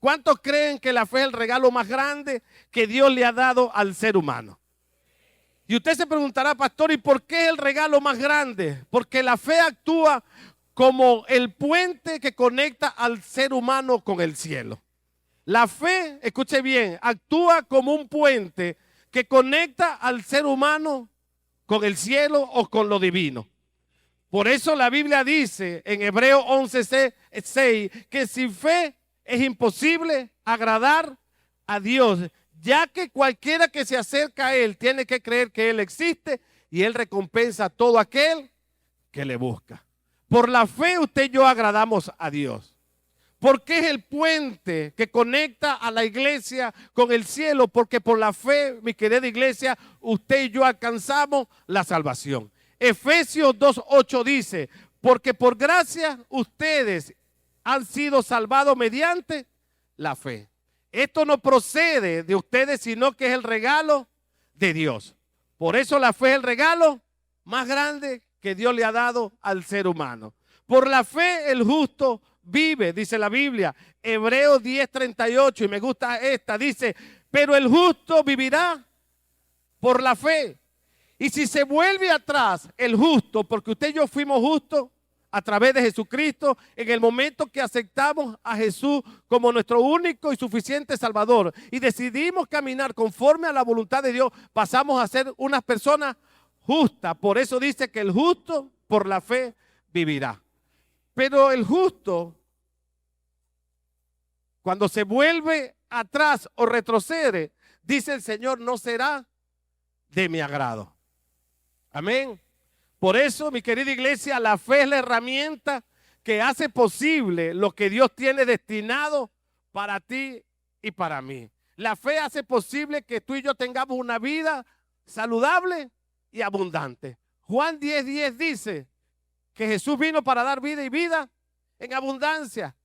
¿Cuántos creen que la fe es el regalo más grande que Dios le ha dado al ser humano? Y usted se preguntará, pastor, ¿y por qué es el regalo más grande? Porque la fe actúa como el puente que conecta al ser humano con el cielo. La fe, escuche bien, actúa como un puente que conecta al ser humano con el cielo o con lo divino. Por eso la Biblia dice en Hebreos 11:6 que sin fe es imposible agradar a Dios, ya que cualquiera que se acerca a Él tiene que creer que Él existe y Él recompensa a todo aquel que le busca. Por la fe usted y yo agradamos a Dios. Porque es el puente que conecta a la iglesia con el cielo, porque por la fe, mi querida iglesia, usted y yo alcanzamos la salvación. Efesios 2:8 dice, porque por gracia ustedes han sido salvados mediante la fe. Esto no procede de ustedes, sino que es el regalo de Dios. Por eso la fe es el regalo más grande que Dios le ha dado al ser humano. Por la fe el justo vive, dice la Biblia, Hebreos 10:38, y me gusta esta, dice, pero el justo vivirá por la fe. Y si se vuelve atrás el justo, porque usted y yo fuimos justos a través de Jesucristo, en el momento que aceptamos a Jesús como nuestro único y suficiente Salvador y decidimos caminar conforme a la voluntad de Dios, pasamos a ser unas personas justas. Por eso dice que el justo por la fe vivirá. Pero el justo, cuando se vuelve atrás o retrocede, dice el Señor, no será de mi agrado. Amén. Por eso, mi querida iglesia, la fe es la herramienta que hace posible lo que Dios tiene destinado para ti y para mí. La fe hace posible que tú y yo tengamos una vida saludable y abundante. Juan 10:10 dice que Jesús vino para dar vida y vida en abundancia.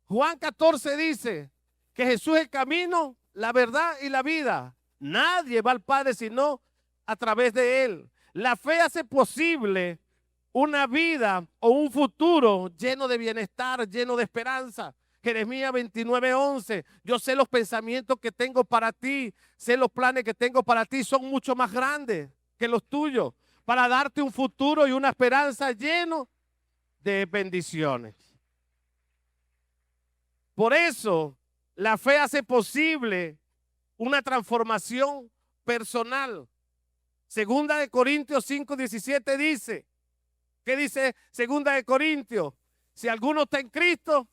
Juan 14 dice que Jesús es el camino, la verdad y la vida. Nadie va al Padre sino a través de Él. La fe hace posible una vida o un futuro lleno de bienestar, lleno de esperanza. Jeremías 29:11, yo sé los pensamientos que tengo para ti, sé los planes que tengo para ti, son mucho más grandes que los tuyos, para darte un futuro y una esperanza lleno de bendiciones. Por eso, la fe hace posible una transformación personal. Segunda de Corintios 5:17 dice, ¿qué dice Segunda de Corintios? Si alguno está en Cristo,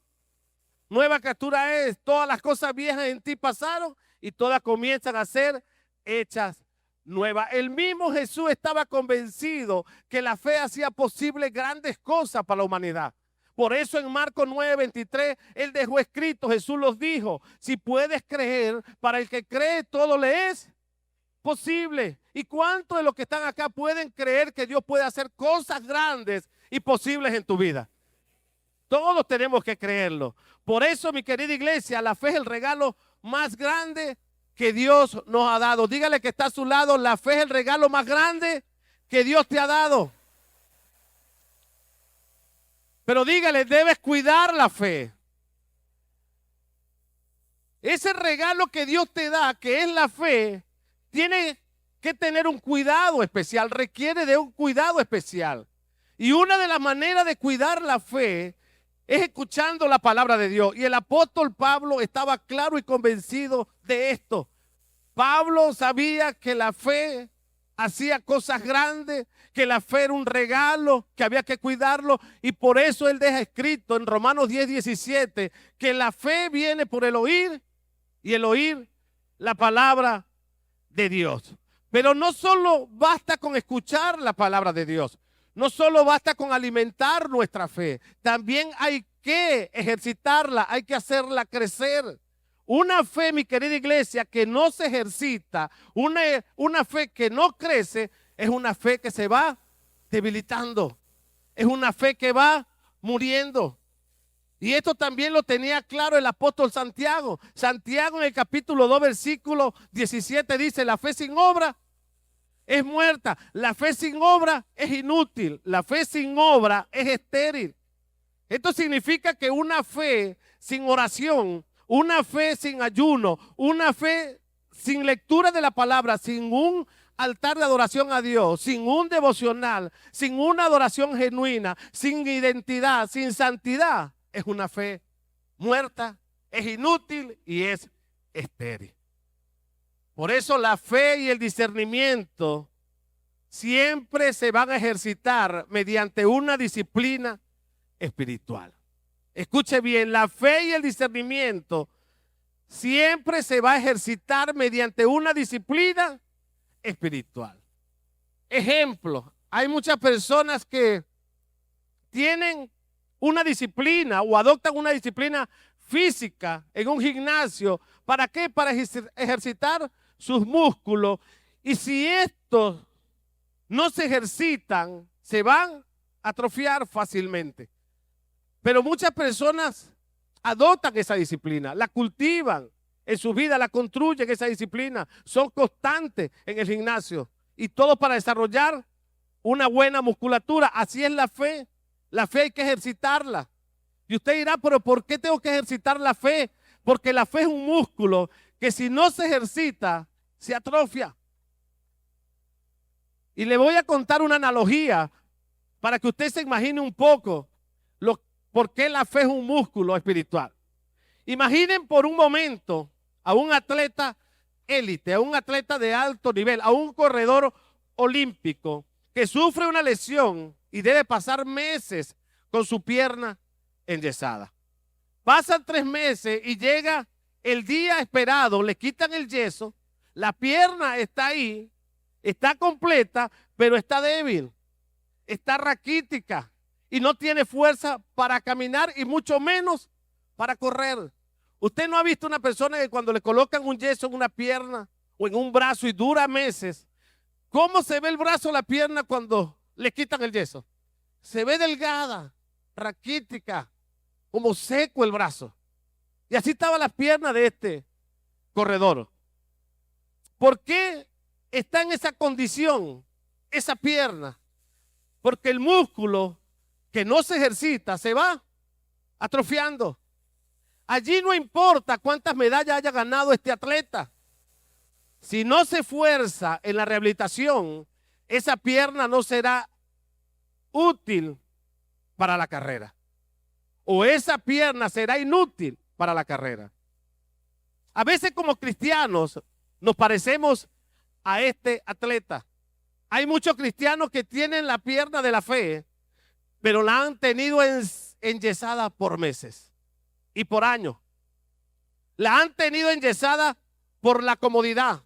nueva criatura es, todas las cosas viejas en ti pasaron y todas comienzan a ser hechas nuevas. El mismo Jesús estaba convencido que la fe hacía posible grandes cosas para la humanidad. Por eso en Marcos 9:23, Él dejó escrito, Jesús los dijo, si puedes creer, para el que cree todo le es posible. ¿Y cuántos de los que están acá pueden creer que Dios puede hacer cosas grandes y posibles en tu vida? Todos tenemos que creerlo. Por eso, mi querida iglesia, la fe es el regalo más grande que Dios nos ha dado. Dígale que está a su lado, la fe es el regalo más grande que Dios te ha dado. Pero dígale, debes cuidar la fe. Ese regalo que Dios te da, que es la fe, tiene que tener un cuidado especial, requiere de un cuidado especial. Y una de las maneras de cuidar la fe es escuchando la palabra de Dios. Y el apóstol Pablo estaba claro y convencido de esto. Pablo sabía que la fe hacía cosas grandes, que la fe era un regalo, que había que cuidarlo. Y por eso él deja escrito en Romanos 10:17 que la fe viene por el oír y el oír la palabra de Dios. Pero no solo basta con escuchar la palabra de Dios, no solo basta con alimentar nuestra fe, también hay que ejercitarla, hay que hacerla crecer. Una fe, mi querida iglesia, que no se ejercita, una fe que no crece, es una fe que se va debilitando, es una fe que va muriendo. Y esto también lo tenía claro el apóstol Santiago. Santiago en el capítulo 2, versículo 17 dice, la fe sin obra es muerta, la fe sin obra es inútil, la fe sin obra es estéril. Esto significa que una fe sin oración, una fe sin ayuno, una fe sin lectura de la palabra, sin un altar de adoración a Dios, sin un devocional, sin una adoración genuina, sin identidad, sin santidad, es una fe muerta, es inútil y es estéril. Por eso la fe y el discernimiento siempre se van a ejercitar mediante una disciplina espiritual. Escuche bien, la fe y el discernimiento siempre se va a ejercitar mediante una disciplina espiritual. Ejemplo, hay muchas personas que tienen una disciplina o adoptan una disciplina física en un gimnasio. ¿Para qué? Para ejercitar sus músculos. Y si estos no se ejercitan, se van a atrofiar fácilmente. Pero muchas personas adoptan esa disciplina, la cultivan en su vida, la construyen esa disciplina, son constantes en el gimnasio y todo para desarrollar una buena musculatura. Así es la fe hay que ejercitarla. Y usted dirá, pero ¿por qué tengo que ejercitar la fe? Porque la fe es un músculo que si no se ejercita, se atrofia. Y le voy a contar una analogía para que usted se imagine un poco por qué la fe es un músculo espiritual. Imaginen por un momento a un atleta élite, a un atleta de alto nivel, a un corredor olímpico que sufre una lesión y debe pasar meses con su pierna enyesada. Pasan 3 meses y llega el día esperado, le quitan el yeso, la pierna está ahí, está completa, pero está débil, está raquítica y no tiene fuerza para caminar y mucho menos para correr. Usted no ha visto una persona que cuando le colocan un yeso en una pierna o en un brazo y dura meses, ¿cómo se ve el brazo o la pierna cuando le quitan el yeso? Se ve delgada, raquítica, como seco el brazo. Y así estaban las piernas de este corredor. ¿Por qué está en esa condición esa pierna? Porque el músculo que no se ejercita se va atrofiando. Allí no importa cuántas medallas haya ganado este atleta. Si no se esfuerza en la rehabilitación, esa pierna no será útil para la carrera. O esa pierna será inútil para la carrera. A veces como cristianos nos parecemos a este atleta. Hay muchos cristianos que tienen la pierna de la fe, pero la han tenido enyesada por meses y por años. La han tenido enyesada por la comodidad.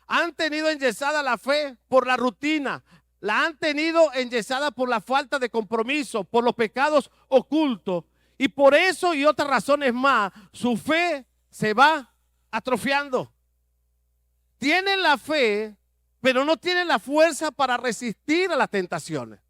Han tenido enyesada la fe por la rutina. La han tenido enyesada por la falta de compromiso, por los pecados ocultos. Y por eso y otras razones más, su fe se va atrofiando. Tienen la fe, pero no tienen la fuerza para resistir a las tentaciones.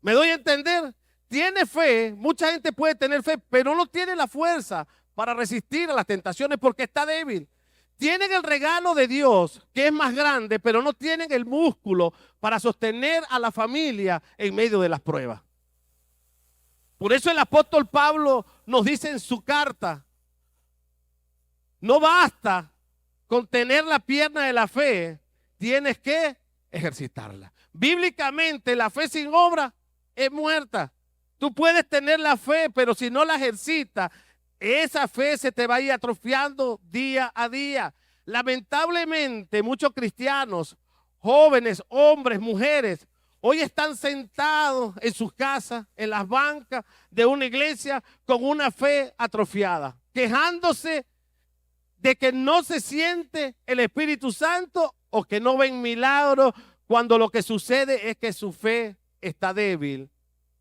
¿Me doy a entender? Tiene fe, mucha gente puede tener fe, pero no tiene la fuerza para resistir a las tentaciones porque está débil. Tienen el regalo de Dios, que es más grande, pero no tienen el músculo para sostener a la familia en medio de las pruebas. Por eso el apóstol Pablo nos dice en su carta, no basta con tener la pierna de la fe, tienes que ejercitarla. Bíblicamente la fe sin obra es muerta. Tú puedes tener la fe, pero si no la ejercitas, esa fe se te va a ir atrofiando día a día. Lamentablemente muchos cristianos, jóvenes, hombres, mujeres, hoy están sentados en sus casas, en las bancas de una iglesia con una fe atrofiada, quejándose de que no se siente el Espíritu Santo o que no ven milagros, cuando lo que sucede es que su fe está débil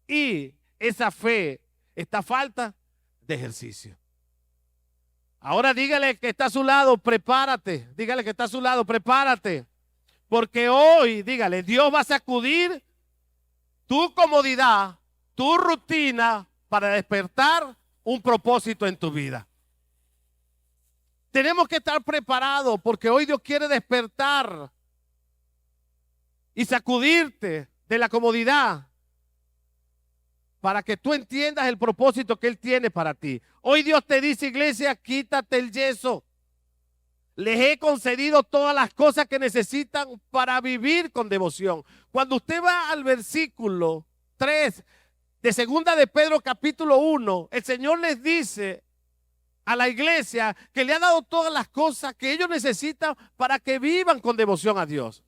y esa fe está a falta de ejercicio. Ahora dígale que está a su lado, prepárate. Dígale que está a su lado, prepárate. Porque hoy, dígale, Dios va a sacudir tu comodidad, tu rutina para despertar un propósito en tu vida. Tenemos que estar preparados porque hoy Dios quiere despertar y sacudirte de la comodidad para que tú entiendas el propósito que Él tiene para ti. Hoy Dios te dice, iglesia, quítate el yeso. Les he concedido todas las cosas que necesitan para vivir con devoción. Cuando usted va al versículo 3 de segunda de Pedro capítulo 1, el Señor les dice a la iglesia que le ha dado todas las cosas que ellos necesitan para que vivan con devoción a Dios.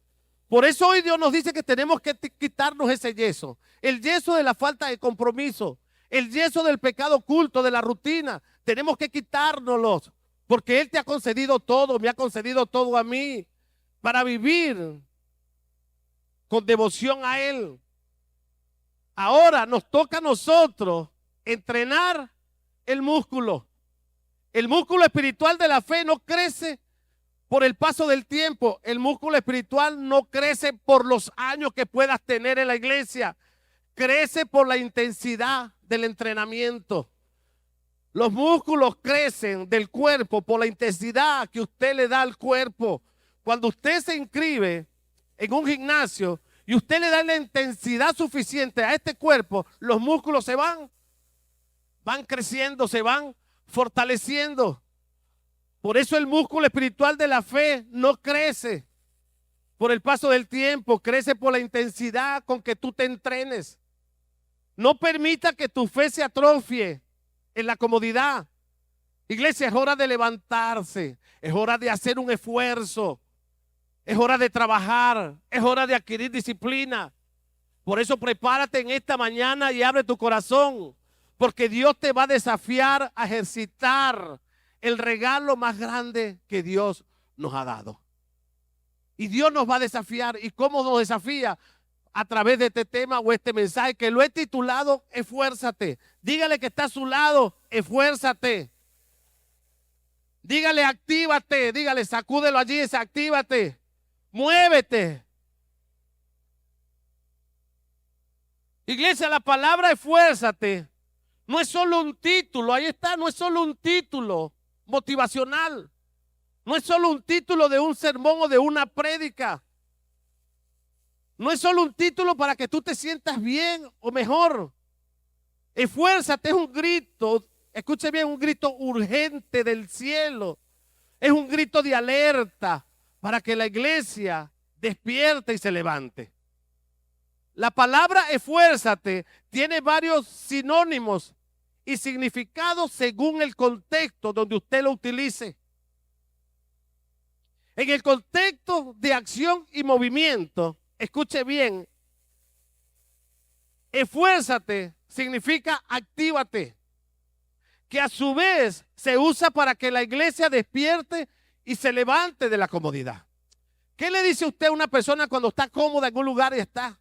Por eso hoy Dios nos dice que tenemos que quitarnos ese yeso. El yeso de la falta de compromiso. El yeso del pecado oculto, de la rutina. Tenemos que quitárnoslos. Porque Él te ha concedido todo, me ha concedido todo a mí. Para vivir con devoción a Él. Ahora nos toca a nosotros entrenar el músculo. El músculo espiritual de la fe no crece por el paso del tiempo. El músculo espiritual no crece por los años que puedas tener en la iglesia. Crece por la intensidad del entrenamiento. Los músculos crecen del cuerpo por la intensidad que usted le da al cuerpo. Cuando usted se inscribe en un gimnasio y usted le da la intensidad suficiente a este cuerpo, los músculos se van creciendo, se van fortaleciendo. Por eso el músculo espiritual de la fe no crece por el paso del tiempo, crece por la intensidad con que tú te entrenes. No permita que tu fe se atrofie en la comodidad. Iglesia, es hora de levantarse, es hora de hacer un esfuerzo, es hora de trabajar, es hora de adquirir disciplina. Por eso prepárate en esta mañana y abre tu corazón, porque Dios te va a desafiar a ejercitar el regalo más grande que Dios nos ha dado. Y Dios nos va a desafiar. ¿Y cómo nos desafía? A través de este tema o este mensaje que lo he titulado Esfuérzate. Dígale que está a su lado, esfuérzate. Dígale actívate, dígale sacúdelo allí, actívate. Muévete. Iglesia, la palabra esfuérzate no es solo un título, ahí está, no es solo un título motivacional. No es solo un título de un sermón o de una prédica. No es solo un título para que tú te sientas bien o mejor. Esfuérzate es un grito, escuche bien, un grito urgente del cielo. Es un grito de alerta para que la iglesia despierte y se levante. La palabra esfuérzate tiene varios sinónimos y significados según el contexto donde usted lo utilice. En el contexto de acción y movimiento, escuche bien, esfuérzate significa actívate, que a su vez se usa para que la iglesia despierte y se levante de la comodidad. ¿Qué le dice usted a una persona cuando está cómoda en un lugar y está?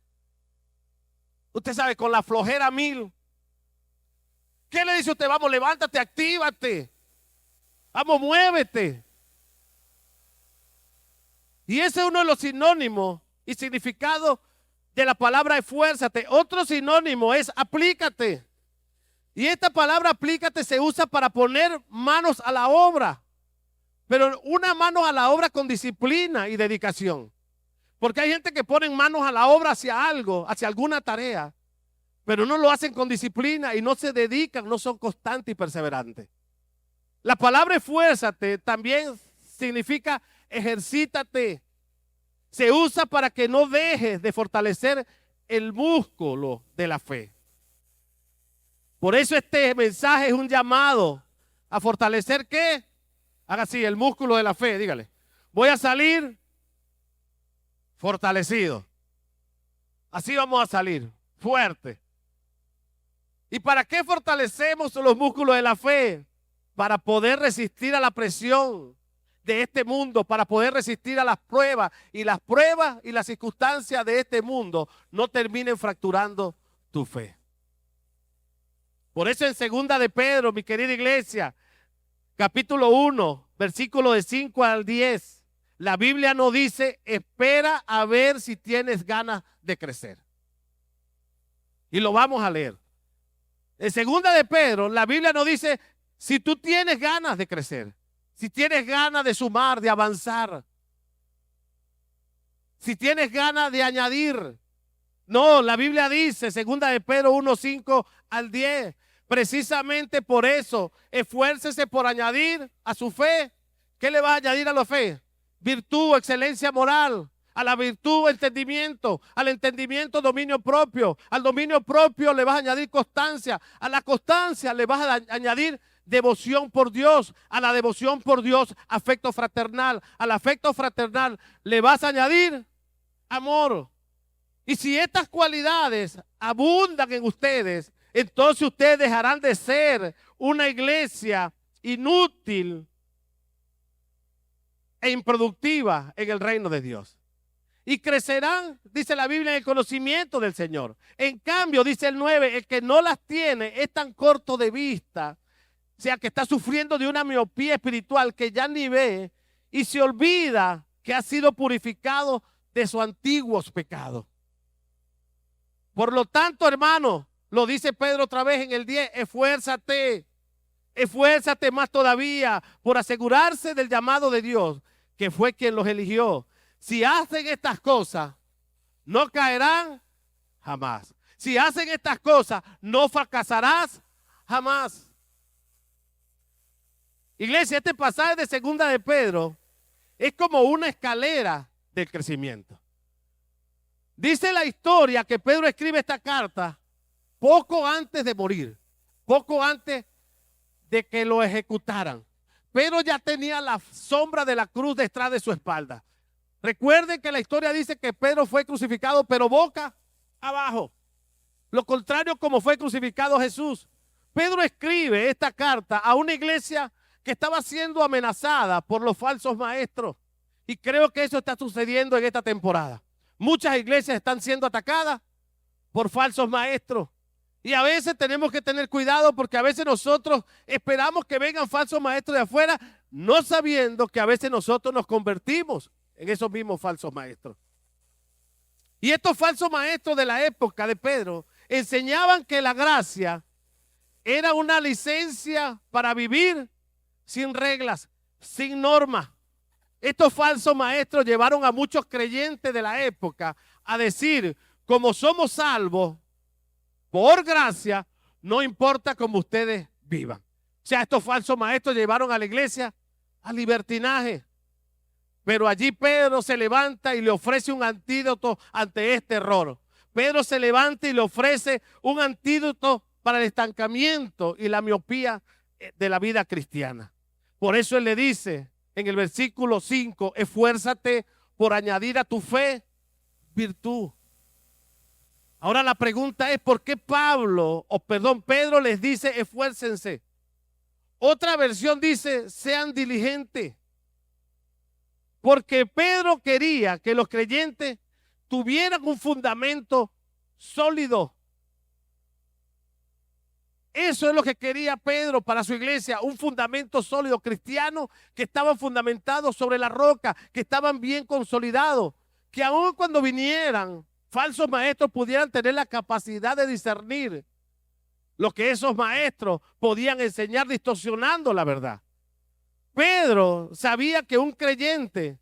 Usted sabe, con la flojera mil. ¿Qué le dice usted? Vamos, levántate, actívate. Vamos, muévete. Y ese es uno de los sinónimos y significados de la palabra esfuérzate. Otro sinónimo es aplícate. Y esta palabra aplícate se usa para poner manos a la obra. Pero una mano a la obra con disciplina y dedicación. Porque hay gente que pone manos a la obra hacia algo, hacia alguna tarea, pero no lo hacen con disciplina y no se dedican, no son constantes y perseverantes. La palabra esfuérzate también significa ejercítate. Se usa para que no dejes de fortalecer el músculo de la fe. Por eso este mensaje es un llamado a fortalecer ¿qué? Haga así, el músculo de la fe, dígale. Voy a salir fortalecido. Así vamos a salir, fuerte. ¿Y para qué fortalecemos los músculos de la fe? Para poder resistir a la presión de este mundo, para poder resistir a las pruebas y las circunstancias de este mundo no terminen fracturando tu fe. Por eso en segunda de Pedro, mi querida iglesia, capítulo 1, versículo de 5 al 10, la Biblia nos dice, espera a ver si tienes ganas de crecer. Y lo vamos a leer. En segunda de Pedro, la Biblia nos dice, si tú tienes ganas de crecer, si tienes ganas de sumar, de avanzar, si tienes ganas de añadir, No, la Biblia dice, segunda de Pedro 1, 5 al 10, precisamente por eso, esfuércese por añadir a su fe. ¿Qué le va a añadir a la fe? Virtud, excelencia moral. A la virtud, entendimiento. Al entendimiento, dominio propio. Al dominio propio le vas a añadir constancia. A la constancia le vas a añadir devoción por Dios. A la devoción por Dios, afecto fraternal. Al afecto fraternal le vas a añadir amor. Y si estas cualidades abundan en ustedes, entonces ustedes dejarán de ser una iglesia inútil e improductiva en el reino de Dios. Y crecerán, dice la Biblia, en el conocimiento del Señor. En cambio, dice el 9, el que no las tiene es tan corto de vista, o sea, que está sufriendo de una miopía espiritual que ya ni ve y se olvida que ha sido purificado de sus antiguos pecados. Por lo tanto, hermano, lo dice Pedro otra vez en el 10, esfuérzate más todavía por asegurarse del llamado de Dios, que fue quien los eligió. Si hacen estas cosas, no caerán jamás. Si hacen estas cosas, no fracasarás jamás. Iglesia, este pasaje de segunda de Pedro es como una escalera del crecimiento. Dice la historia que Pedro escribe esta carta poco antes de morir, poco antes de que lo ejecutaran. Pedro ya tenía la sombra de la cruz detrás de su espalda. Recuerden que la historia dice que Pedro fue crucificado, pero boca abajo. Lo contrario como fue crucificado Jesús. Pedro escribe esta carta a una iglesia que estaba siendo amenazada por los falsos maestros. Y creo que eso está sucediendo en esta temporada. Muchas iglesias están siendo atacadas por falsos maestros. Y a veces tenemos que tener cuidado porque a veces nosotros esperamos que vengan falsos maestros de afuera, no sabiendo que a veces nosotros nos convertimos en esos mismos falsos maestros. Y estos falsos maestros de la época de Pedro enseñaban que la gracia era una licencia para vivir sin reglas, sin normas. Estos falsos maestros llevaron a muchos creyentes de la época a decir, como somos salvos por gracia, no importa cómo ustedes vivan. O sea, estos falsos maestros llevaron a la iglesia al libertinaje. Pero allí Pedro se levanta y le ofrece un antídoto ante este error. Pedro se levanta y le ofrece un antídoto para el estancamiento y la miopía de la vida cristiana. Por eso él le dice en el versículo 5, esfuérzate por añadir a tu fe virtud. Ahora la pregunta es, ¿por qué Pedro les dice esfuércense? Otra versión dice, sean diligentes. Porque Pedro quería que los creyentes tuvieran un fundamento sólido. Eso es lo que quería Pedro para su iglesia, un fundamento sólido cristiano que estaban fundamentados sobre la roca, que estaban bien consolidados, que aun cuando vinieran falsos maestros pudieran tener la capacidad de discernir lo que esos maestros podían enseñar distorsionando la verdad. Pedro sabía que un creyente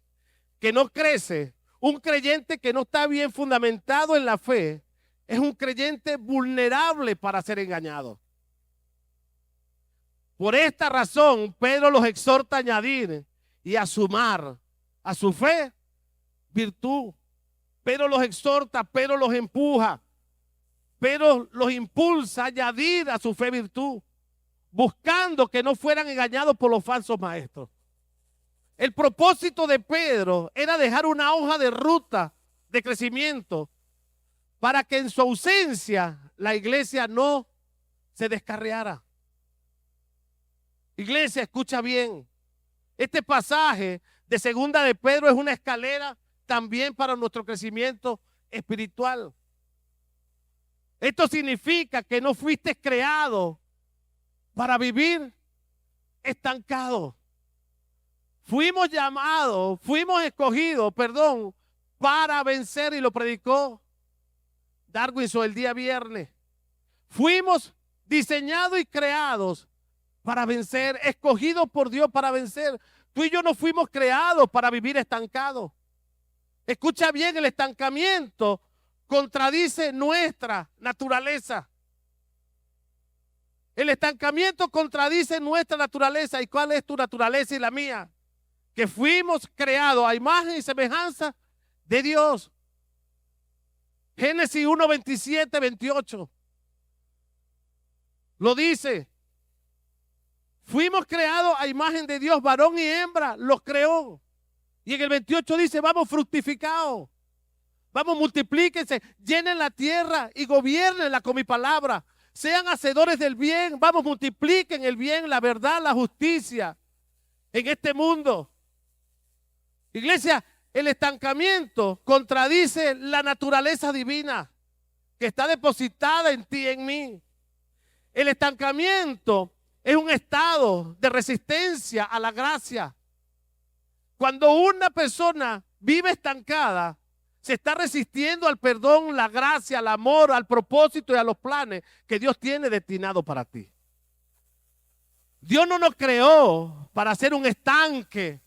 que no crece, un creyente que no está bien fundamentado en la fe, es un creyente vulnerable para ser engañado. Por esta razón, Pedro los exhorta a añadir y a sumar a su fe virtud. Pedro los exhorta, Pedro los empuja, Pedro los impulsa a añadir a su fe virtud, buscando que no fueran engañados por los falsos maestros. El propósito de Pedro era dejar una hoja de ruta de crecimiento para que en su ausencia la iglesia no se descarriara. Iglesia, escucha bien. Este pasaje de segunda de Pedro es una escalera también para nuestro crecimiento espiritual. Esto significa que no fuiste creado para vivir estancado. Fuimos llamados, fuimos escogidos, para vencer, y lo predicó Darwinson el día viernes. Fuimos diseñados y creados para vencer, escogidos por Dios para vencer. Tú y yo no fuimos creados para vivir estancados. Escucha bien, el estancamiento contradice nuestra naturaleza. El estancamiento contradice nuestra naturaleza. ¿Y cuál es tu naturaleza y la mía? Que fuimos creados a imagen y semejanza de Dios. Génesis 1, 27, 28. Lo dice. Fuimos creados a imagen de Dios, varón y hembra los creó. Y en el 28 dice, vamos fructificados. Vamos, multiplíquense, llenen la tierra y gobiernenla con mi palabra. Sean hacedores del bien. Vamos, multipliquen el bien, la verdad, la justicia en este mundo. Iglesia, el estancamiento contradice la naturaleza divina que está depositada en ti y en mí. El estancamiento es un estado de resistencia a la gracia. Cuando una persona vive estancada, se está resistiendo al perdón, la gracia, al amor, al propósito y a los planes que Dios tiene destinado para ti. Dios no nos creó para hacer un estanque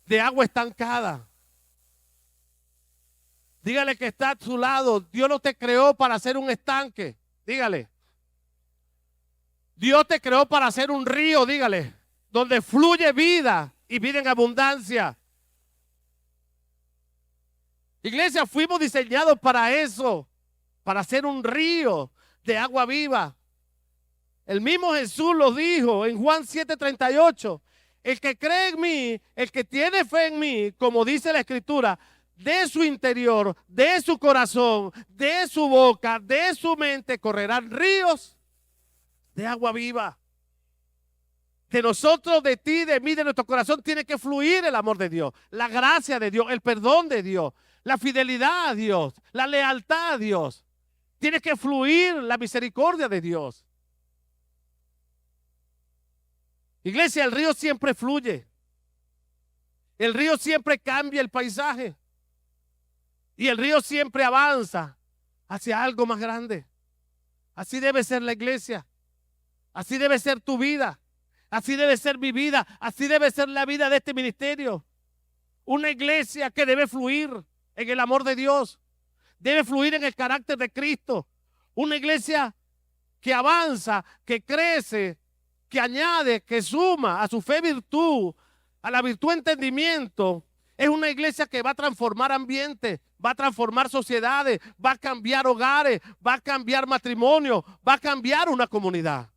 de agua estancada. Dígale que está a su lado, Dios no te creó para hacer un estanque. Dígale. Dios te creó para hacer un río, dígale, donde fluye vida y vida en abundancia. Iglesia, fuimos diseñados para eso, para hacer un río de agua viva. El mismo Jesús lo dijo en Juan 7:38. El que cree en mí, el que tiene fe en mí, como dice la Escritura, de su interior, de su corazón, de su boca, de su mente, correrán ríos de agua viva. De nosotros, de ti, de mí, de nuestro corazón, tiene que fluir el amor de Dios, la gracia de Dios, el perdón de Dios, la fidelidad a Dios, la lealtad a Dios. Tiene que fluir la misericordia de Dios. Iglesia, el río siempre fluye. El río siempre cambia el paisaje. Y el río siempre avanza hacia algo más grande. Así debe ser la iglesia. Así debe ser tu vida. Así debe ser mi vida. Así debe ser la vida de este ministerio. Una iglesia que debe fluir en el amor de Dios. Debe fluir en el carácter de Cristo. Una iglesia que avanza, que crece, que añade, que suma a su fe virtud, a la virtud entendimiento. Es una iglesia que va a transformar ambientes, va a transformar sociedades, va a cambiar hogares, va a cambiar matrimonio, va a cambiar una comunidad.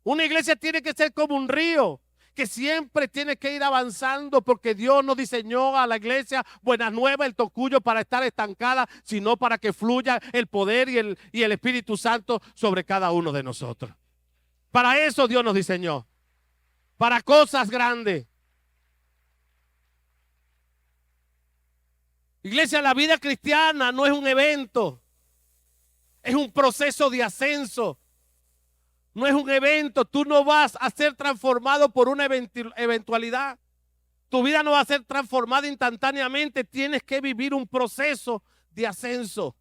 Una iglesia tiene que ser como un río, que siempre tiene que ir avanzando, porque Dios no diseñó a la iglesia Buenas Nuevas, el Tocuyo, para estar estancada, sino para que fluya el poder y el Espíritu Santo sobre cada uno de nosotros. Para eso Dios nos diseñó, para cosas grandes. Iglesia, la vida cristiana no es un evento, es un proceso de ascenso. No es un evento, tú no vas a ser transformado por una eventualidad. Tu vida no va a ser transformada instantáneamente, tienes que vivir un proceso de ascenso.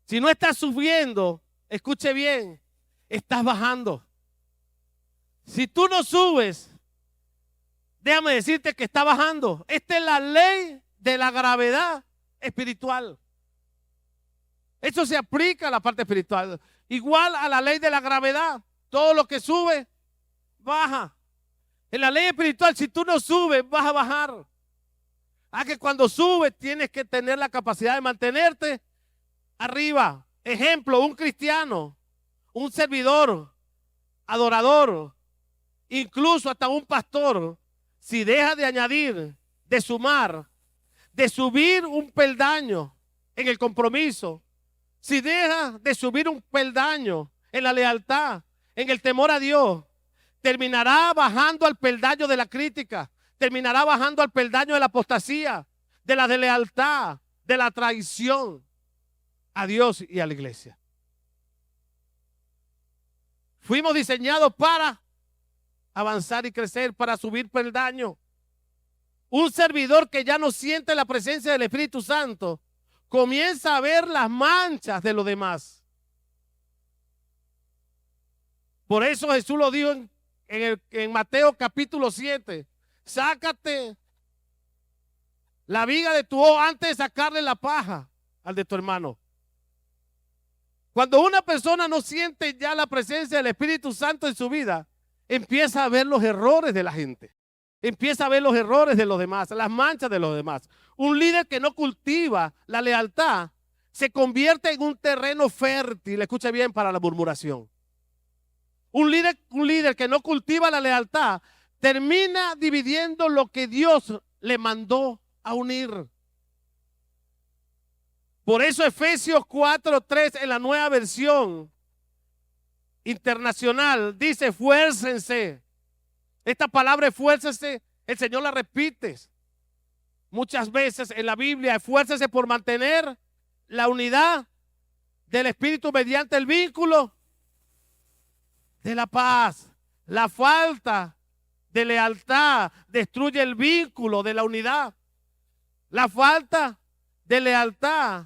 Si no estás subiendo, escuche bien, estás bajando. Si tú no subes, déjame decirte que está bajando. Esta es la ley de la gravedad espiritual. Eso se aplica a la parte espiritual. Igual a la ley de la gravedad. Todo lo que sube, baja. En la ley espiritual, si tú no subes, vas a bajar. Que cuando subes tienes que tener la capacidad de mantenerte arriba. Ejemplo, un cristiano, un servidor, adorador, incluso hasta un pastor, si deja de añadir, de sumar, de subir un peldaño en el compromiso, si deja de subir un peldaño en la lealtad, en el temor a Dios, terminará bajando al peldaño de la crítica, terminará bajando al peldaño de la apostasía, de la deslealtad, de la traición a Dios y a la iglesia. Fuimos diseñados para avanzar y crecer, para subir peldaño. Un servidor que ya no siente la presencia del Espíritu Santo comienza a ver las manchas de los demás. Por eso Jesús lo dijo en Mateo capítulo 7. Sácate la viga de tu ojo antes de sacarle la paja. al de tu hermano. Cuando una persona no siente ya la presencia del Espíritu Santo en su vida, empieza a ver los errores de la gente. Empieza a ver los errores de los demás, las manchas de los demás. Un líder que no cultiva la lealtad se convierte en un terreno fértil, escuche bien, para la murmuración. Un líder que no cultiva la lealtad termina dividiendo lo que Dios le mandó a unir. Por eso Efesios 4:3 en la Nueva Versión Internacional dice: esfuércense. Esta palabra esfuércense, el Señor la repite muchas veces en la Biblia. Esfuércense por mantener la unidad del Espíritu mediante el vínculo de la paz. La falta de lealtad destruye el vínculo de la unidad. La falta de lealtad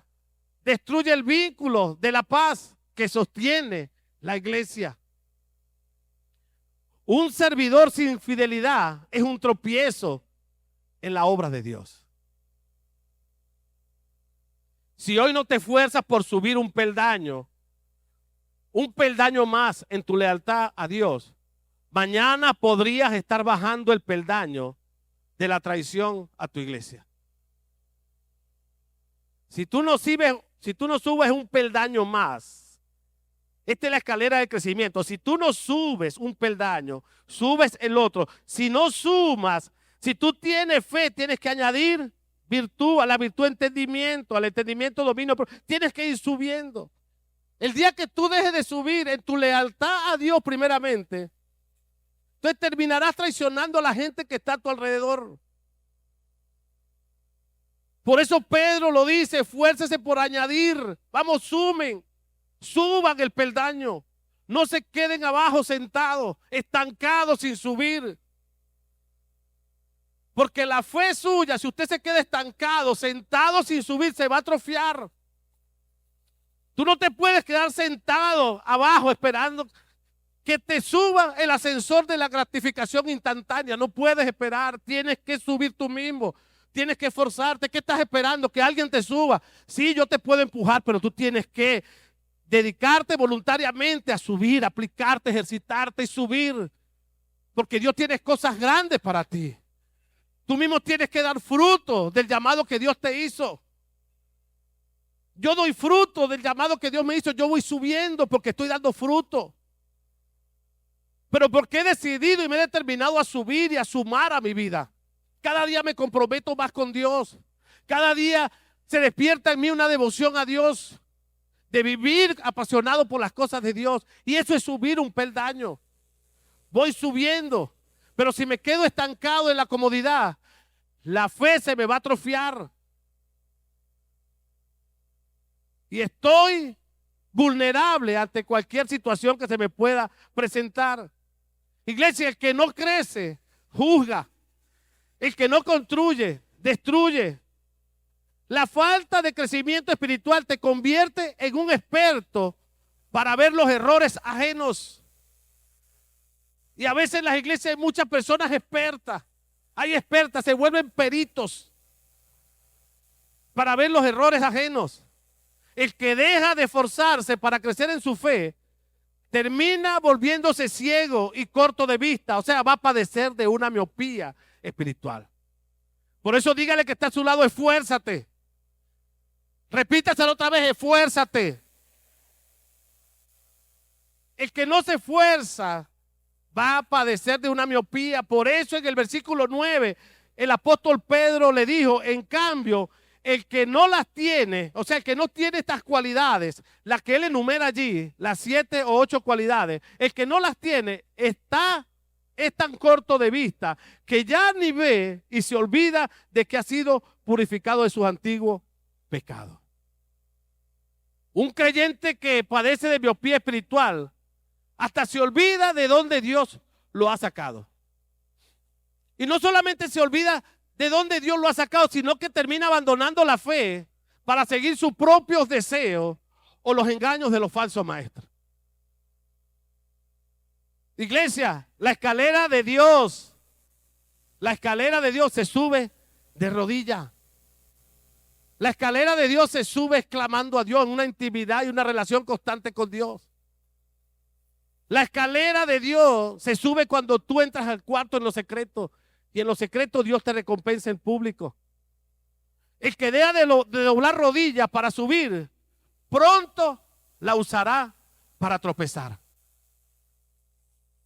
destruye el vínculo de la paz que sostiene la iglesia. Un servidor sin fidelidad es un tropiezo en la obra de Dios. Si hoy no te esfuerzas por subir un peldaño más en tu lealtad a Dios, mañana podrías estar bajando el peldaño de la traición a tu iglesia. Si tú no subes un peldaño más, esta es la escalera de crecimiento. Si tú no subes un peldaño, subes el otro. Si no sumas, si tú tienes fe, tienes que añadir virtud, a la virtud entendimiento, al entendimiento dominio. Tienes que ir subiendo. El día que tú dejes de subir en tu lealtad a Dios primeramente, entonces terminarás traicionando a la gente que está a tu alrededor. Por eso Pedro lo dice: esfuércese por añadir. Vamos, suban el peldaño. No se queden abajo sentados, estancados sin subir. Porque la fe suya, si usted se queda estancado, sentado sin subir, se va a atrofiar. Tú no te puedes quedar sentado abajo esperando que te suba el ascensor de la gratificación instantánea. No puedes esperar, tienes que subir tú mismo. Tienes que esforzarte. ¿Qué estás esperando? Que alguien te suba. Sí, yo te puedo empujar, pero tú tienes que dedicarte voluntariamente a subir, aplicarte, ejercitarte y subir. Porque Dios tiene cosas grandes para ti. Tú mismo tienes que dar fruto del llamado que Dios te hizo. Yo doy fruto del llamado que Dios me hizo. Yo voy subiendo porque estoy dando fruto. Pero porque he decidido y me he determinado a subir y a sumar a mi vida. Cada día me comprometo más con Dios. Cada día se despierta en mí una devoción a Dios. De vivir apasionado por las cosas de Dios. Y eso es subir un peldaño. Voy subiendo. Pero si me quedo estancado en la comodidad, la fe se me va a atrofiar. Y estoy vulnerable ante cualquier situación que se me pueda presentar. Iglesia, el que no crece, juzga. El que no construye, destruye. La falta de crecimiento espiritual te convierte en un experto para ver los errores ajenos. Y a veces en las iglesias hay muchas personas expertas. Hay expertas, se vuelven peritos para ver los errores ajenos. El que deja de esforzarse para crecer en su fe termina volviéndose ciego y corto de vista. O sea, va a padecer de una miopía espiritual. Por eso dígale que está a su lado: esfuérzate. Repítaselo otra vez: esfuérzate. El que no se esfuerza va a padecer de una miopía. Por eso en el versículo 9 el apóstol Pedro le dijo: en cambio, el que no las tiene, o sea, el que no tiene estas cualidades, las que él enumera allí, las 7 o 8 cualidades, el que no las tiene es tan corto de vista que ya ni ve y se olvida de que ha sido purificado de sus antiguos pecados. Un creyente que padece de miopía espiritual hasta se olvida de dónde Dios lo ha sacado. Y no solamente se olvida de dónde Dios lo ha sacado, sino que termina abandonando la fe para seguir sus propios deseos o los engaños de los falsos maestros. Iglesia, la escalera de Dios se sube de rodillas. La escalera de Dios se sube exclamando a Dios en una intimidad y una relación constante con Dios. La escalera de Dios se sube cuando tú entras al cuarto en lo secreto, y en lo secreto Dios te recompensa en público. El que deja de doblar rodillas para subir, pronto la usará para tropezar.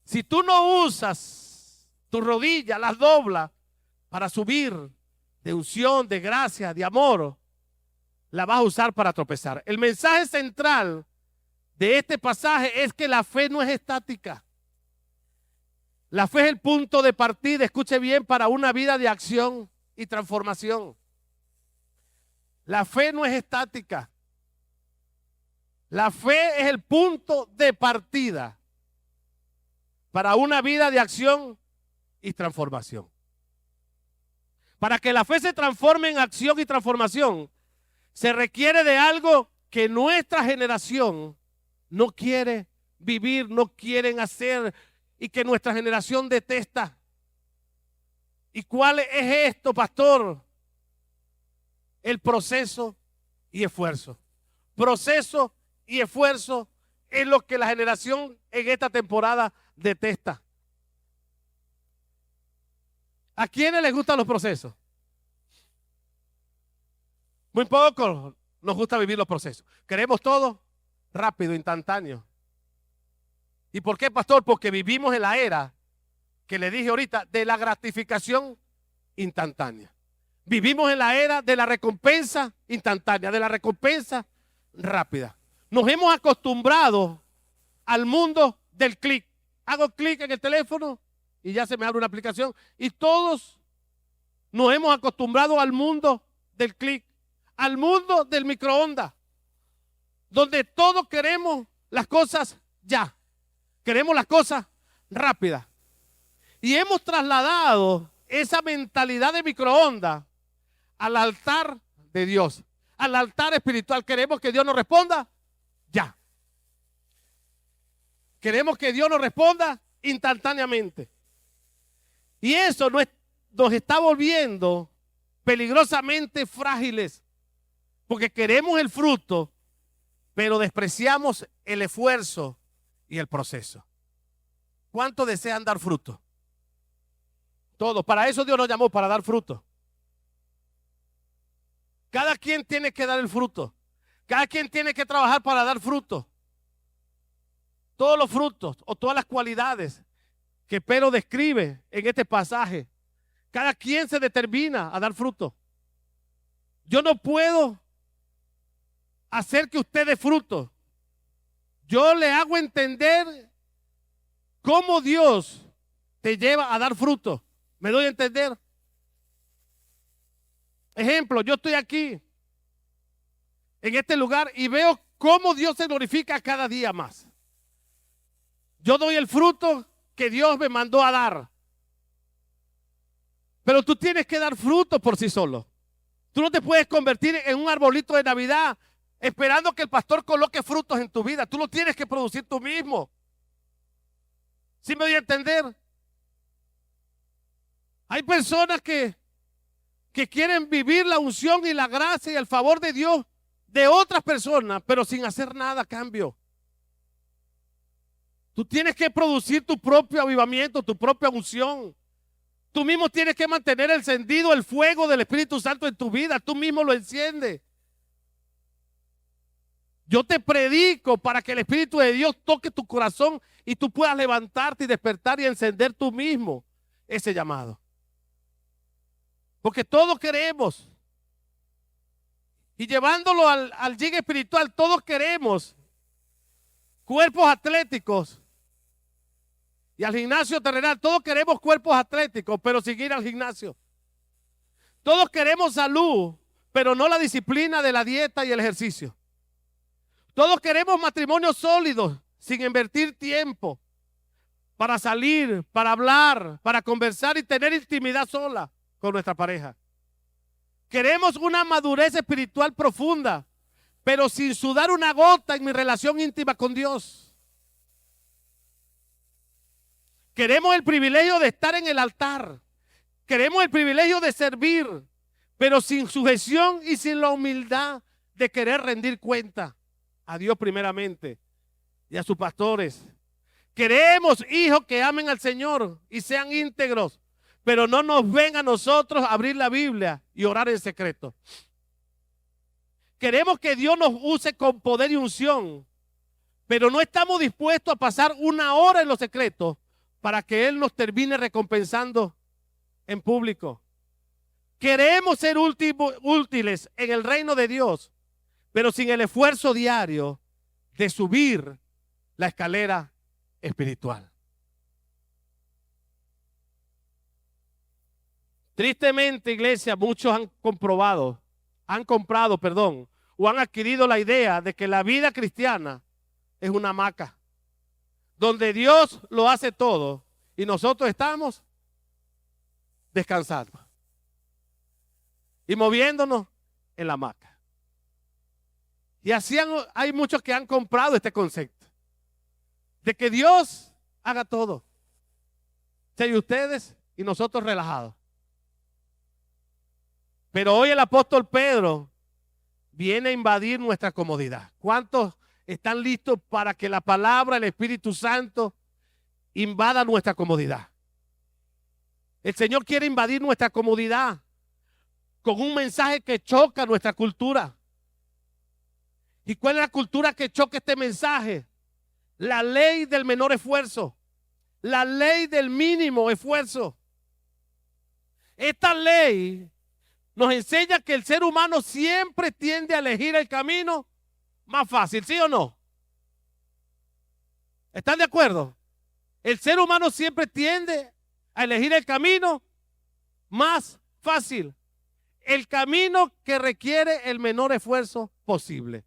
Si tú no usas tus rodillas, las doblas para subir de unción, de gracia, de amor, la vas a usar para tropezar. El mensaje central de este pasaje es que la fe no es estática. La fe es el punto de partida, escuche bien, para una vida de acción y transformación. La fe no es estática. La fe es el punto de partida para una vida de acción y transformación. Para que la fe se transforme en acción y transformación, se requiere de algo que nuestra generación no quiere vivir, no quieren hacer y que nuestra generación detesta. ¿Y cuál es esto, pastor? El proceso y esfuerzo. Proceso y esfuerzo es lo que la generación en esta temporada detesta. ¿A quiénes les gustan los procesos? Muy poco nos gusta vivir los procesos. Queremos todo rápido, instantáneo. ¿Y por qué, pastor? Porque vivimos en la era que le dije ahorita de la gratificación instantánea. Vivimos en la era de la recompensa instantánea, de la recompensa rápida. Nos hemos acostumbrado al mundo del clic. Hago clic en el teléfono y ya se me abre una aplicación. Y todos nos hemos acostumbrado al mundo del clic, al mundo del microondas, donde todos queremos las cosas ya. Queremos las cosas rápidas. Y hemos trasladado esa mentalidad de microondas al altar de Dios, al altar espiritual. Queremos que Dios nos responda ya. Queremos que Dios nos responda instantáneamente. Y eso nos está volviendo peligrosamente frágiles, porque queremos el fruto, pero despreciamos el esfuerzo y el proceso. ¿Cuántos desean dar fruto? Todos. Para eso Dios nos llamó, para dar fruto. Cada quien tiene que dar el fruto. Cada quien tiene que trabajar para dar fruto. Todos los frutos o todas las cualidades que Pedro describe en este pasaje, cada quien se determina a dar fruto. Yo no puedo hacer que usted dé fruto. Yo le hago entender cómo Dios te lleva a dar fruto. ¿Me doy a entender? Ejemplo, yo estoy aquí, en este lugar, y veo cómo Dios se glorifica cada día más. Yo doy el fruto que Dios me mandó a dar. Pero tú tienes que dar fruto por sí solo. Tú no te puedes convertir en un arbolito de Navidad esperando que el pastor coloque frutos en tu vida. Tú lo tienes que producir tú mismo. ¿Sí me doy a entender? Hay personas que quieren vivir la unción y la gracia y el favor de Dios de otras personas, pero sin hacer nada a cambio. Tú tienes que producir tu propio avivamiento, tu propia unción. Tú mismo tienes que mantener encendido el fuego del Espíritu Santo en tu vida. Tú mismo lo enciendes. Yo te predico para que el Espíritu de Dios toque tu corazón y tú puedas levantarte y despertar y encender tú mismo ese llamado. Porque todos queremos. Y llevándolo al gym espiritual, todos queremos cuerpos atléticos. Y al gimnasio terrenal, todos queremos cuerpos atléticos, pero sin ir al gimnasio. Todos queremos salud, pero no la disciplina de la dieta y el ejercicio. Todos queremos matrimonios sólidos, sin invertir tiempo para salir, para hablar, para conversar y tener intimidad sola con nuestra pareja. Queremos una madurez espiritual profunda, pero sin sudar una gota en mi relación íntima con Dios. Queremos el privilegio de estar en el altar. Queremos el privilegio de servir, pero sin sujeción y sin la humildad de querer rendir cuenta a Dios primeramente y a sus pastores. Queremos hijos que amen al Señor y sean íntegros, pero no nos ven a nosotros abrir la Biblia y orar en secreto. Queremos que Dios nos use con poder y unción, pero no estamos dispuestos a pasar una hora en los secretos para que Él nos termine recompensando en público. Queremos ser útiles en el reino de Dios, pero sin el esfuerzo diario de subir la escalera espiritual. Tristemente, iglesia, muchos han comprado, o han adquirido la idea de que la vida cristiana es una hamaca, donde Dios lo hace todo y nosotros estamos descansando y moviéndonos en la hamaca. Y así hay muchos que han comprado este concepto de que Dios haga todo. Y ustedes y nosotros relajados. Pero hoy el apóstol Pedro viene a invadir nuestra comodidad. ¿Cuántos están listos para que la palabra del Espíritu Santo invada nuestra comodidad? El Señor quiere invadir nuestra comodidad con un mensaje que choca nuestra cultura. ¿Y cuál es la cultura que choca este mensaje? La ley del menor esfuerzo, la ley del mínimo esfuerzo. Esta ley nos enseña que el ser humano siempre tiende a elegir el camino más fácil, ¿sí o no? ¿Están de acuerdo? El ser humano siempre tiende a elegir el camino más fácil, el camino que requiere el menor esfuerzo posible.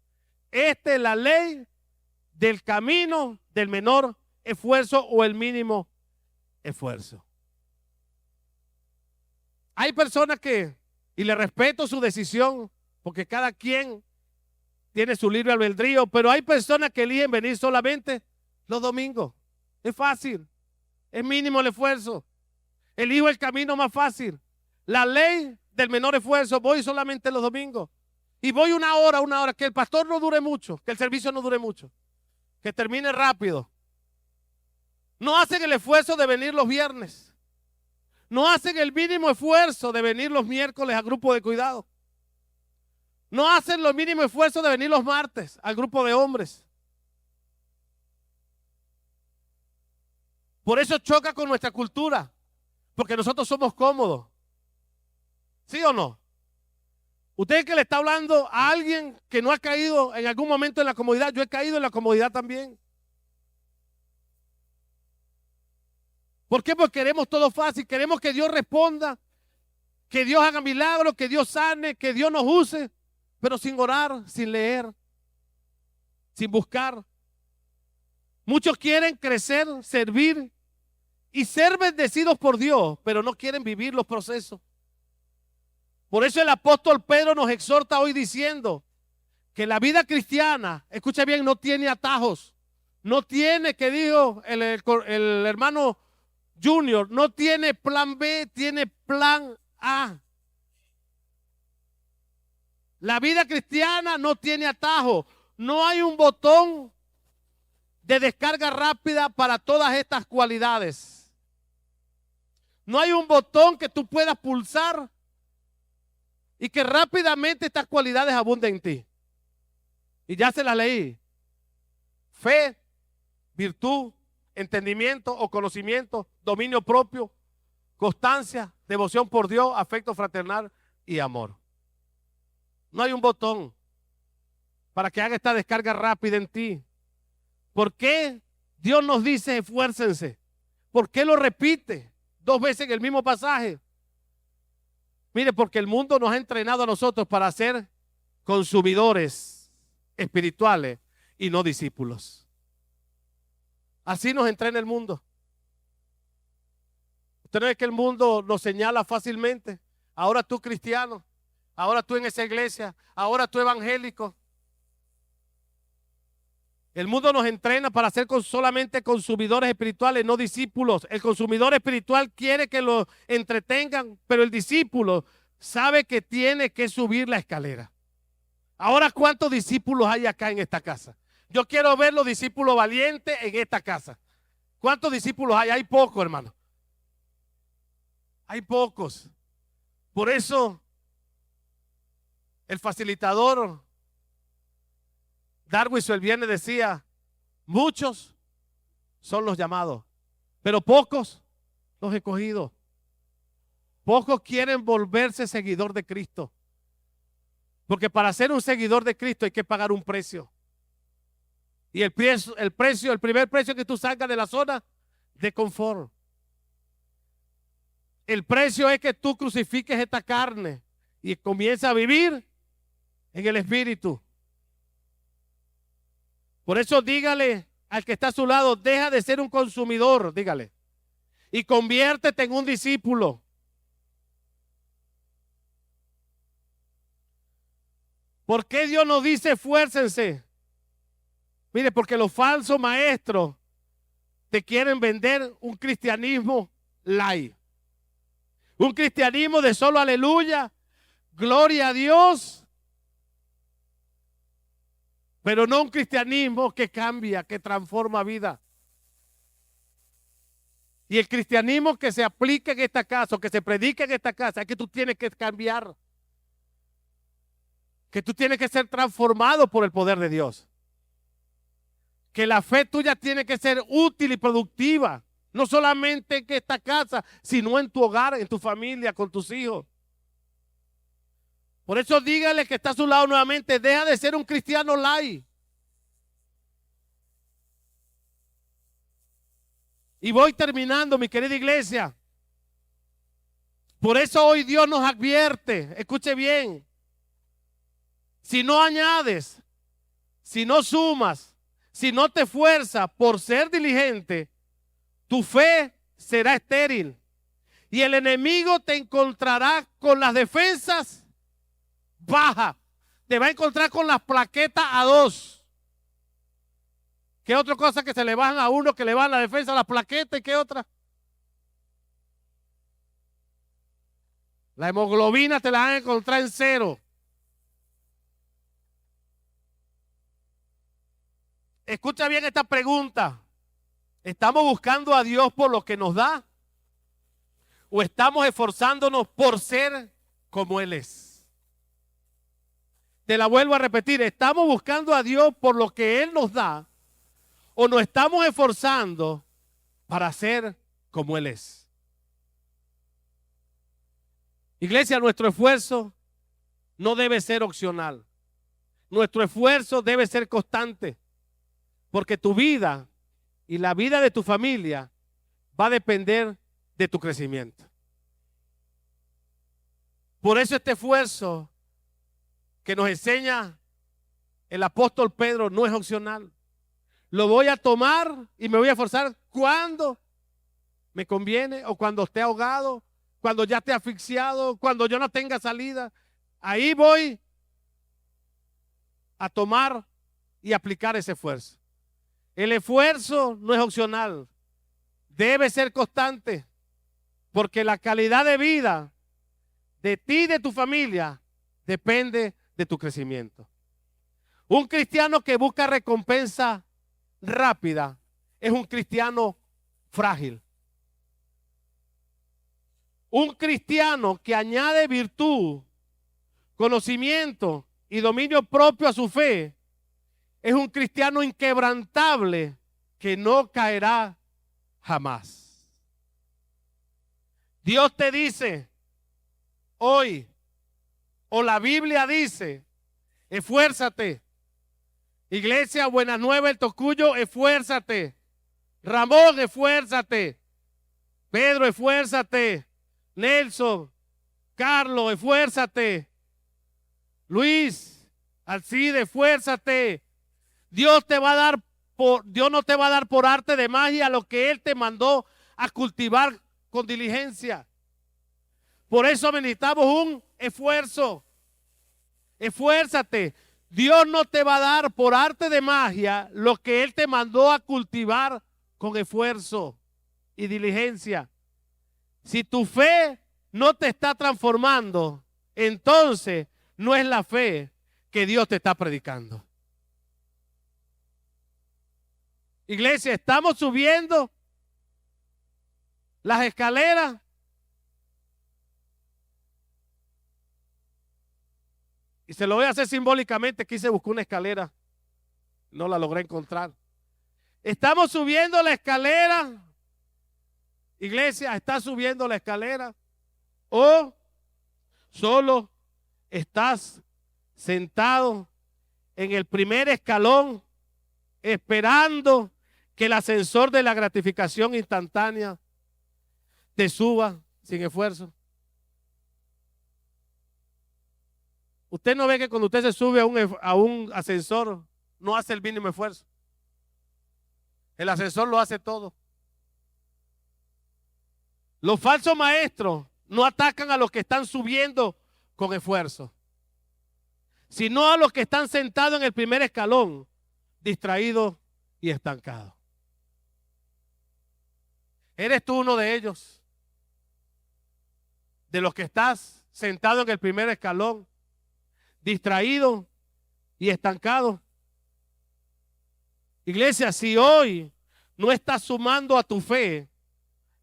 Esta es la ley del camino del menor esfuerzo o el mínimo esfuerzo. Hay personas que, y le respeto su decisión, porque cada quien tiene su libre albedrío, pero hay personas que eligen venir solamente los domingos. Es fácil, es mínimo el esfuerzo. Elijo el camino más fácil. La ley del menor esfuerzo, voy solamente los domingos. Y voy una hora, que el pastor no dure mucho, que el servicio no dure mucho, que termine rápido. No hacen el esfuerzo de venir los viernes. No hacen el mínimo esfuerzo de venir los miércoles al grupo de cuidado. No hacen el mínimo esfuerzo de venir los martes al grupo de hombres. Por eso choca con nuestra cultura, porque nosotros somos cómodos. ¿Sí o no? Usted que le está hablando a alguien que no ha caído en algún momento en la comodidad, yo he caído en la comodidad también. ¿Por qué? Porque queremos todo fácil, queremos que Dios responda, que Dios haga milagros, que Dios sane, que Dios nos use, pero sin orar, sin leer, sin buscar. Muchos quieren crecer, servir y ser bendecidos por Dios, pero no quieren vivir los procesos. Por eso el apóstol Pedro nos exhorta hoy diciendo que la vida cristiana, escucha bien, no tiene atajos, no tiene, que dijo el hermano Junior, no tiene plan B, tiene plan A. La vida cristiana no tiene atajo, no hay un botón de descarga rápida para todas estas cualidades. No hay un botón que tú puedas pulsar y que rápidamente estas cualidades abunden en ti. Y ya se las leí. Fe, virtud, entendimiento o conocimiento, dominio propio, constancia, devoción por Dios, afecto fraternal y amor. No hay un botón para que haga esta descarga rápida en ti. ¿Por qué Dios nos dice esfuércense? ¿Por qué lo repite 2 veces en el mismo pasaje? Mire, porque el mundo nos ha entrenado a nosotros para ser consumidores espirituales y no discípulos. Así nos entrena el mundo. Usted no es que el mundo nos señala fácilmente. Ahora tú cristiano, ahora tú en esa iglesia, ahora tú evangélico. El mundo nos entrena para ser solamente consumidores espirituales, no discípulos. El consumidor espiritual quiere que lo entretengan, pero el discípulo sabe que tiene que subir la escalera. Ahora, ¿cuántos discípulos hay acá en esta casa? Yo quiero ver los discípulos valientes en esta casa. ¿Cuántos discípulos hay? Hay pocos, hermano. Hay pocos. Por eso, el facilitador Darwin el viernes decía, muchos son los llamados, pero pocos los escogidos. Pocos quieren volverse seguidor de Cristo. Porque para ser un seguidor de Cristo hay que pagar un precio. Y el primer precio es que tú salgas de la zona de confort. El precio es que tú crucifiques esta carne y comiences a vivir en el Espíritu. Por eso dígale al que está a su lado, deja de ser un consumidor, dígale, y conviértete en un discípulo. ¿Por qué Dios nos dice esfuércense? Mire, porque los falsos maestros te quieren vender un cristianismo light. Un cristianismo de solo aleluya, gloria a Dios. Pero no un cristianismo que cambia, que transforma vida. Y el cristianismo que se aplica en esta casa, o que se predica en esta casa, es que tú tienes que cambiar. Que tú tienes que ser transformado por el poder de Dios. Que la fe tuya tiene que ser útil y productiva. No solamente en esta casa, sino en tu hogar, en tu familia, con tus hijos. Por eso dígale que está a su lado nuevamente, deja de ser un cristiano light. Y voy terminando, mi querida iglesia. Por eso hoy Dios nos advierte, escuche bien. Si no añades, si no sumas, si no te esfuerzas por ser diligente, tu fe será estéril. Y el enemigo te encontrará con las defensas bajas. Te va a encontrar con las plaquetas a 2. ¿Qué otra cosa que se le bajan a uno, que le bajan la defensa, las plaquetas y qué otra? La hemoglobina te la van a encontrar en 0. Escucha bien esta pregunta. ¿Estamos buscando a Dios por lo que nos da? ¿O estamos esforzándonos por ser como Él es? Te la vuelvo a repetir. ¿Estamos buscando a Dios por lo que Él nos da? ¿O nos estamos esforzando para ser como Él es? Iglesia, nuestro esfuerzo no debe ser opcional. Nuestro esfuerzo debe ser constante. Porque tu vida y la vida de tu familia va a depender de tu crecimiento. Por eso este esfuerzo que nos enseña el apóstol Pedro no es opcional. Lo voy a tomar y me voy a esforzar cuando me conviene, o cuando esté ahogado, cuando ya esté asfixiado, cuando yo no tenga salida. Ahí voy a tomar y aplicar ese esfuerzo. El esfuerzo no es opcional, debe ser constante, porque la calidad de vida de ti y de tu familia depende de tu crecimiento. Un cristiano que busca recompensa rápida es un cristiano frágil. Un cristiano que añade virtud, conocimiento y dominio propio a su fe es un cristiano inquebrantable que no caerá jamás. Dios te dice hoy, o la Biblia dice, esfuérzate. Iglesia Buenas Nuevas, el Tocuyo, esfuérzate. Ramón, esfuérzate. Pedro, esfuérzate. Nelson, Carlos, esfuérzate. Luis, Alcide, esfuérzate. Dios no te va a dar por arte de magia lo que Él te mandó a cultivar con diligencia. Por eso necesitamos un esfuerzo. Esfuérzate. Dios no te va a dar por arte de magia lo que Él te mandó a cultivar con esfuerzo y diligencia. Si tu fe no te está transformando, entonces no es la fe que Dios te está predicando. Iglesia, estamos subiendo las escaleras. Y se lo voy a hacer simbólicamente. Quise buscar una escalera. No la logré encontrar. Estamos subiendo la escalera. Iglesia, ¿estás subiendo la escalera? ¿O solo estás sentado en el primer escalón esperando que el ascensor de la gratificación instantánea te suba sin esfuerzo? Usted no ve que cuando usted se sube a un ascensor no hace el mínimo esfuerzo. El ascensor lo hace todo. Los falsos maestros no atacan a los que están subiendo con esfuerzo, sino a los que están sentados en el primer escalón, distraídos y estancados. ¿Eres tú uno de ellos? De los que estás sentado en el primer escalón, distraído y estancado. Iglesia, si hoy no estás sumando a tu fe,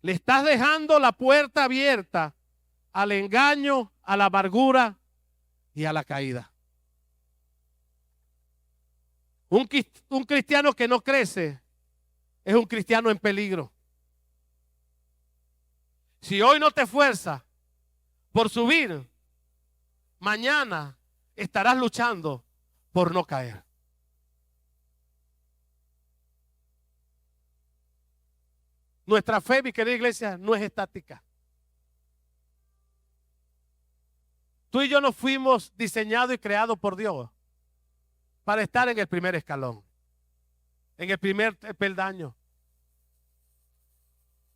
le estás dejando la puerta abierta al engaño, a la amargura y a la caída. Un cristiano que no crece es un cristiano en peligro. Si hoy no te esfuerzas por subir, mañana estarás luchando por no caer. Nuestra fe, mi querida iglesia, no es estática. Tú y yo no fuimos diseñados y creados por Dios para estar en el primer escalón, en el primer peldaño.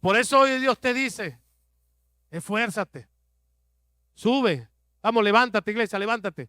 Por eso hoy Dios te dice, esfuérzate, sube, vamos, levántate, iglesia, levántate.